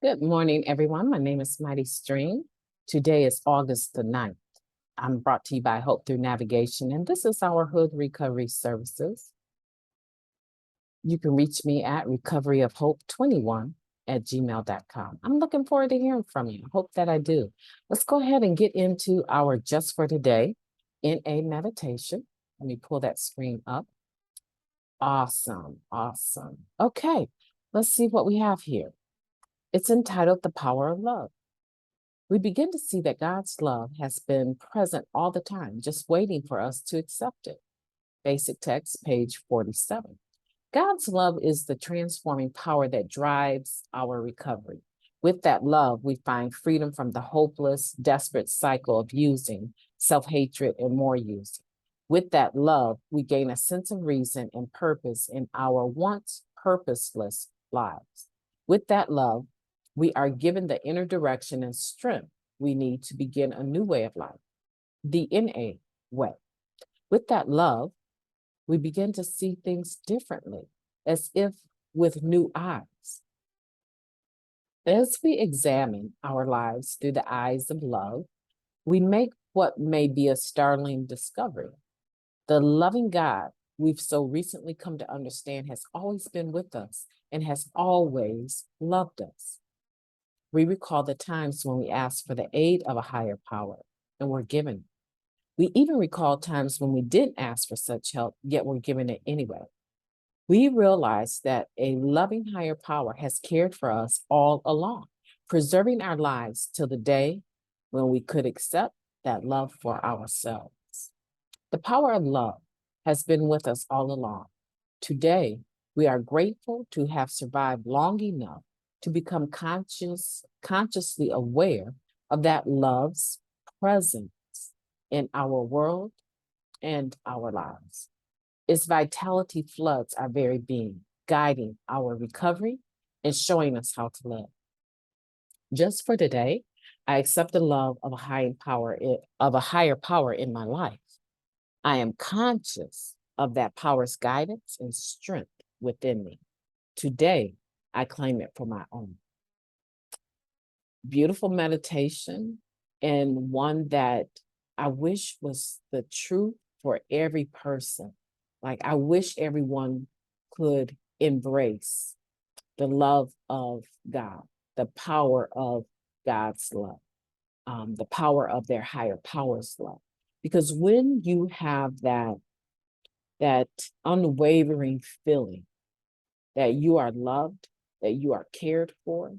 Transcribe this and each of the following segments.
Good morning, everyone. My name is MightyStream. Today is August the 9th. I'm brought to you by Hope Through Navigation, and this is our Hood Recovery Services. You can reach me at recoveryofhope21@gmail.com. I'm looking forward to hearing from you. Hope that I do. Let's go ahead and get into our Just for Today in a meditation. Let me pull that screen up. Awesome. Okay, let's see what we have here. It's entitled The Power of Love. We begin to see that God's love has been present all the time, just waiting for us to accept it. Basic text, page 47. God's love is the transforming power that drives our recovery. With that love, we find freedom from the hopeless, desperate cycle of using, self-hatred, and more using. With that love, we gain a sense of reason and purpose in our once purposeless lives. With that love, we are given the inner direction and strength we need to begin a new way of life, the NA way. With that love, we begin to see things differently, as if with new eyes. As we examine our lives through the eyes of love, we make what may be a startling discovery. The loving God we've so recently come to understand has always been with us and has always loved us. We recall the times when we asked for the aid of a higher power and were given it. We even recall times when we didn't ask for such help, yet were given it anyway. We realize that a loving higher power has cared for us all along, preserving our lives till the day when we could accept that love for ourselves. The power of love has been with us all along. Today, we are grateful to have survived long enough to become consciously aware of that love's presence in our world and our lives. Its vitality floods our very being, guiding our recovery and showing us how to live. Just for today, I accept the love of a higher power in my life. I am conscious of that power's guidance and strength within me. Today, I claim it for my own. Beautiful meditation, and one that I wish was the truth for every person. Like, I wish everyone could embrace the love of God, the power of God's love, the power of their higher power's love. Because when you have that unwavering feeling that you are loved, that you are cared for.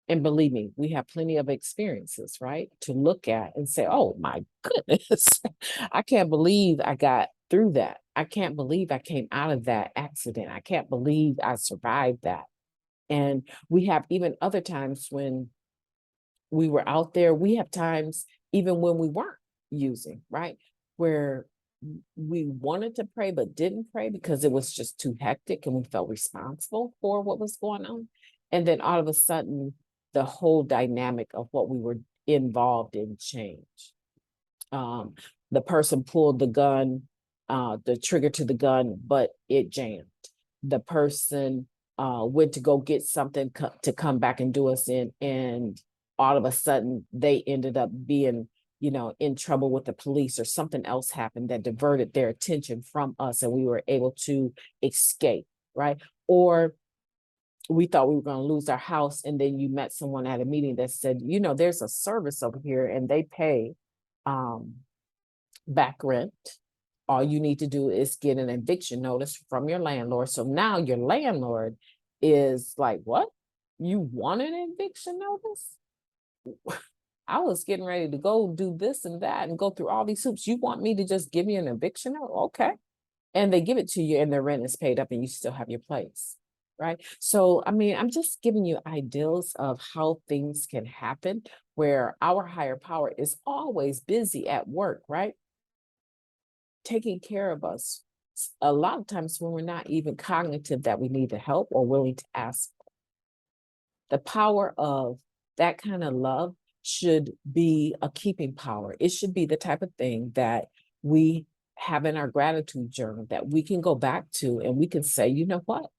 And believe me, we have plenty of experiences, right? To look at and say, oh my goodness, I can't believe I got through that. I can't believe I came out of that accident. I can't believe I survived that. And we have even other times when we were out there, we have times even when we weren't using, right? Where we wanted to pray but didn't pray because it was just too hectic and we felt responsible for what was going on. And then all of a sudden, the whole dynamic of what we were involved in changed. The person pulled the gun, the trigger to the gun, but it jammed. The person went to go get something to come back and do us in, and all of a sudden they ended up being in trouble with the police, or something else happened that diverted their attention from us and we were able to escape, right? Or we thought we were going to lose our house, and then you met someone at a meeting that said, there's a service over here and they pay back rent. All you need to do is get an eviction notice from your landlord. So now your landlord is like, what? You want an eviction notice? I was getting ready to go do this and that and go through all these hoops. You want me to just give you an eviction notice? Okay. And they give it to you and the rent is paid up and you still have your place, right? So, I mean, I'm just giving you ideas of how things can happen where our higher power is always busy at work, right? Taking care of us a lot of times when we're not even cognitive that we need the help or willing to ask. The power of that kind of love should be a keeping power. It should be the type of thing that we have in our gratitude journal that we can go back to and we can say, you know what?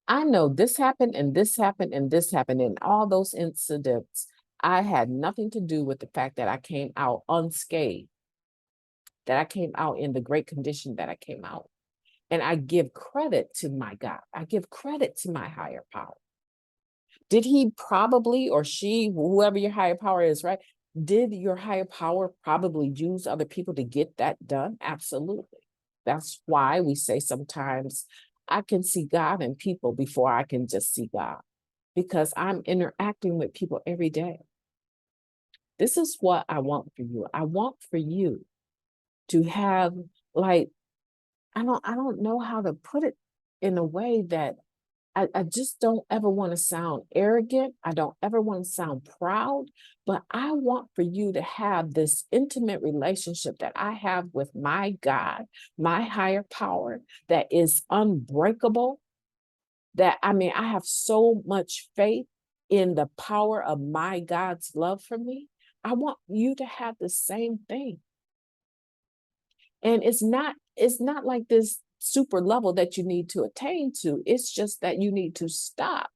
I know this happened and this happened and this happened. And all those incidents, I had nothing to do with the fact that I came out unscathed, that I came out in the great condition that I came out. And I give credit to my God. I give credit to my higher power. Did he probably, or she, whoever your higher power is, right? Did your higher power probably use other people to get that done? Absolutely. That's why we say sometimes I can see God in people before I can just see God, because I'm interacting with people every day. This is what I want for you. I want for you to have, like, I don't know how to put it in a way that I just don't ever want to sound arrogant. I don't ever want to sound proud, but I want for you to have this intimate relationship that I have with my God, my higher power, that is unbreakable. That, I mean, I have so much faith in the power of my God's love for me. I want you to have the same thing. And it's not like this super level that you need to attain to. It's just that you need to stop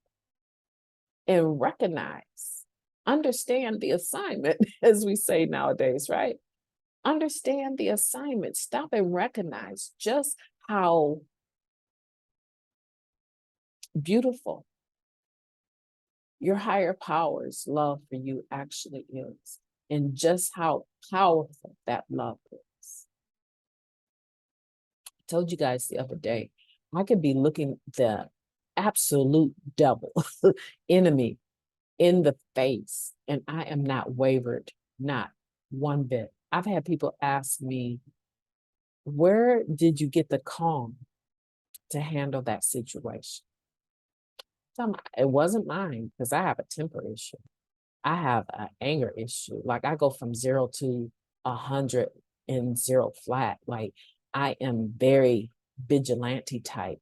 and recognize, understand the assignment, as we say nowadays, right? Understand the assignment. Stop and recognize just how beautiful your higher power's love for you actually is, and just how powerful that love is. I told you guys the other day, I could be looking the absolute devil, enemy, in the face, and I am not wavered, not one bit. I've had people ask me, where did you get the calm to handle that situation? It wasn't mine, because I have a temper issue. I have an anger issue. Like, I go from 0 to 100 in 0 flat. Like, I am very vigilante type,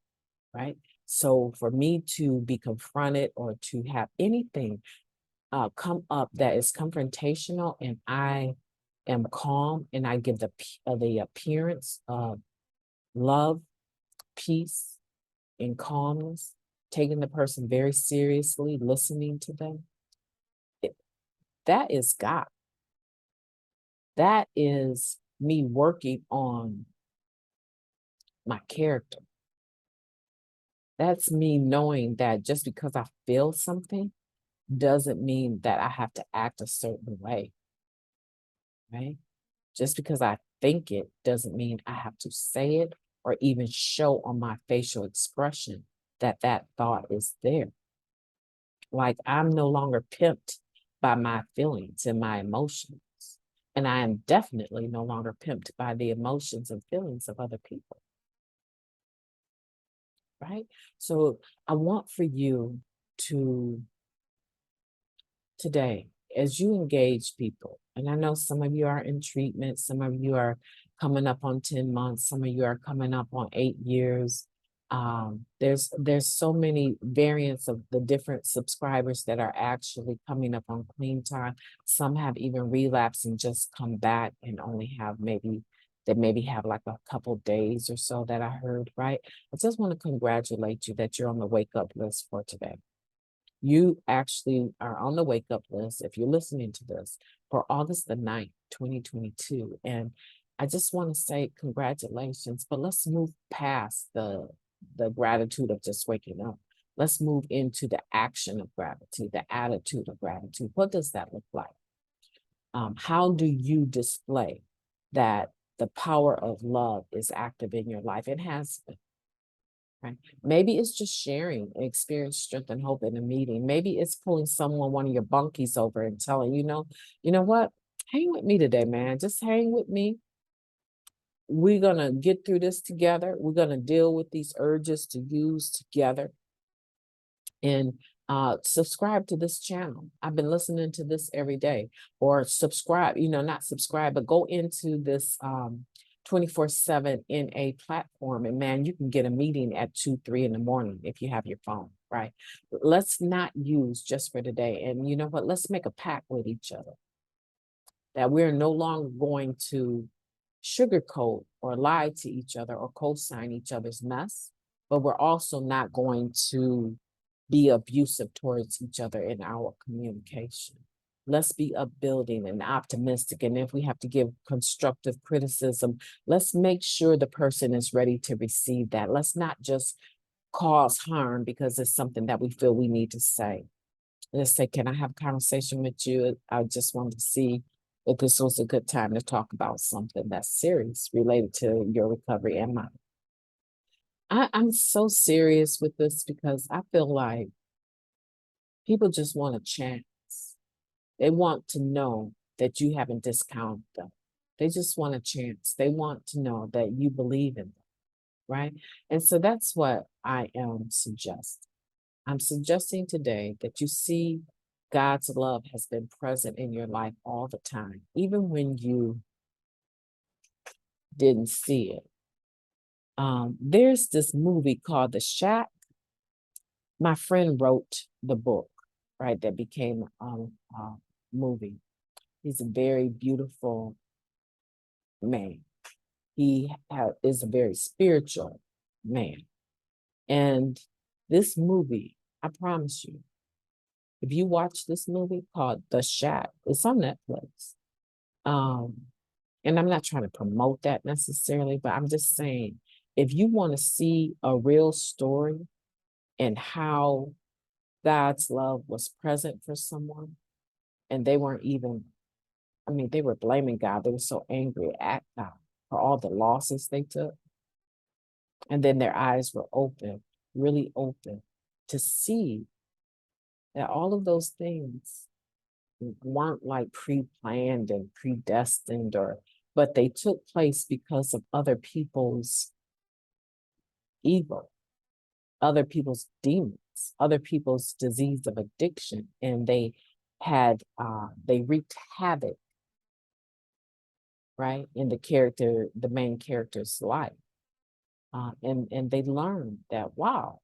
right? So for me to be confronted or to have anything come up that is confrontational, and I am calm and I give the appearance of love, peace, and calmness, taking the person very seriously, listening to them, that is God. That is me working on my character. That's me knowing that just because I feel something doesn't mean that I have to act a certain way, right? Just because I think it doesn't mean I have to say it or even show on my facial expression that that thought is there. Like, I'm no longer pimped by my feelings and my emotions. And I am definitely no longer pimped by the emotions and feelings of other people, right? So I want for you to, today, as you engage people, and I know some of you are in treatment, some of you are coming up on 10 months, some of you are coming up on 8 years. There's so many variants of the different subscribers that are actually coming up on clean time. Some have even relapsed and just come back and only have maybe have like a couple days or so, that I heard, right? I just want to congratulate you that you're on the wake up list for today. You actually are on the wake up list, if you're listening to this, for August the 9th, 2022. And I just want to say congratulations, but let's move past the gratitude of just waking up. Let's move into the action of gratitude, the attitude of gratitude. What does that look like? How do you display that the power of love is active in your life? It has been. Right. Maybe it's just sharing experience, strength, and hope in a meeting. Maybe it's pulling one of your bunkies over and telling, you know what? Hang with me today, man. Just hang with me. We're gonna get through this together. We're gonna deal with these urges to use together. And subscribe to this channel. I've been listening to this every day. Or subscribe, not subscribe, but go into this 24/7 in a platform, and man, you can get a meeting at 2, 3 in the morning if you have your phone, right? Let's not use just for today. And you know what? Let's make a pact with each other that we're no longer going to sugarcoat or lie to each other or co-sign each other's mess. but we're also not going to be abusive towards each other in our communication. Let's be upbuilding and optimistic. And if we have to give constructive criticism, let's make sure the person is ready to receive that. Let's not just cause harm because it's something that we feel we need to say. Let's say, can I have a conversation with you? I just wanted to see if this was a good time to talk about something that's serious related to your recovery and mine. I'm so serious with this because I feel like people just want a chance. They want to know that you haven't discounted them. They just want a chance. They want to know that you believe in them, right? And so that's what I am suggesting. I'm suggesting today that you see God's love has been present in your life all the time, even when you didn't see it. There's this movie called The Shack. My friend wrote the book, right, that became a movie. He's a very beautiful man. He is a very spiritual man. And this movie, I promise you, if you watch this movie called The Shack, it's on Netflix. And I'm not trying to promote that necessarily, but I'm just saying, if you want to see a real story and how God's love was present for someone, and they weren't even, I mean, they were blaming God. They were so angry at God for all the losses they took. And then their eyes were open, really open, to see that all of those things weren't like pre-planned and predestined, but they took place because of other people's evil, other people's demons, other people's disease of addiction, and they wreaked havoc, right, in the main character's life, and they learned that, wow,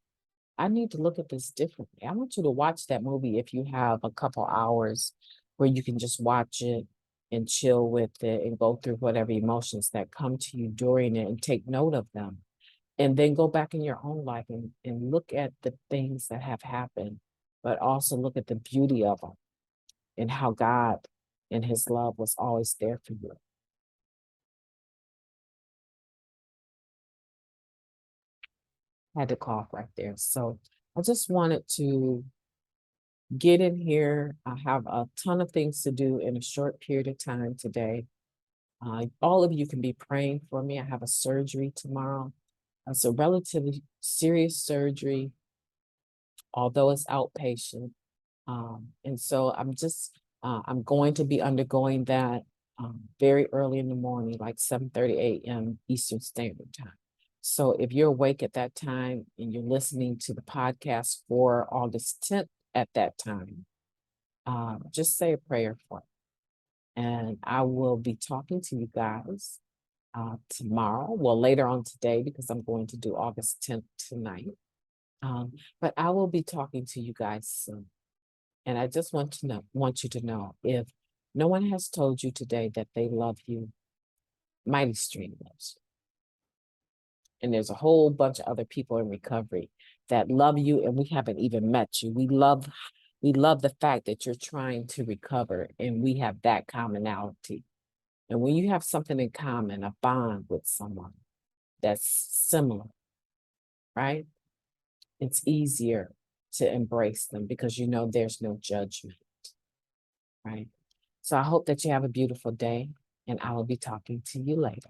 I need to look at this differently. I want you to watch that movie if you have a couple hours where you can just watch it and chill with it and go through whatever emotions that come to you during it and take note of them. And then go back in your own life and look at the things that have happened, but also look at the beauty of them and how God and his love was always there for you. I had to cough right there. So I just wanted to get in here. I have a ton of things to do in a short period of time today. All of you can be praying for me. I have a surgery tomorrow. It's a relatively serious surgery, although it's outpatient. And so I'm going to be undergoing that very early in the morning, like 7:30 a.m. Eastern Standard Time. So if you're awake at that time and you're listening to the podcast for August 10th at that time, just say a prayer for me. And I will be talking to you guys tomorrow, well, later on today, because I'm going to do August 10th tonight. But I will be talking to you guys soon. And I just want you to know, if no one has told you today that they love you, MightyStream loves you. And there's a whole bunch of other people in recovery that love you, and we haven't even met you. We love the fact that you're trying to recover, and we have that commonality. And when you have something in common, a bond with someone that's similar, right? It's easier to embrace them because you know there's no judgment, right? So I hope that you have a beautiful day, and I will be talking to you later.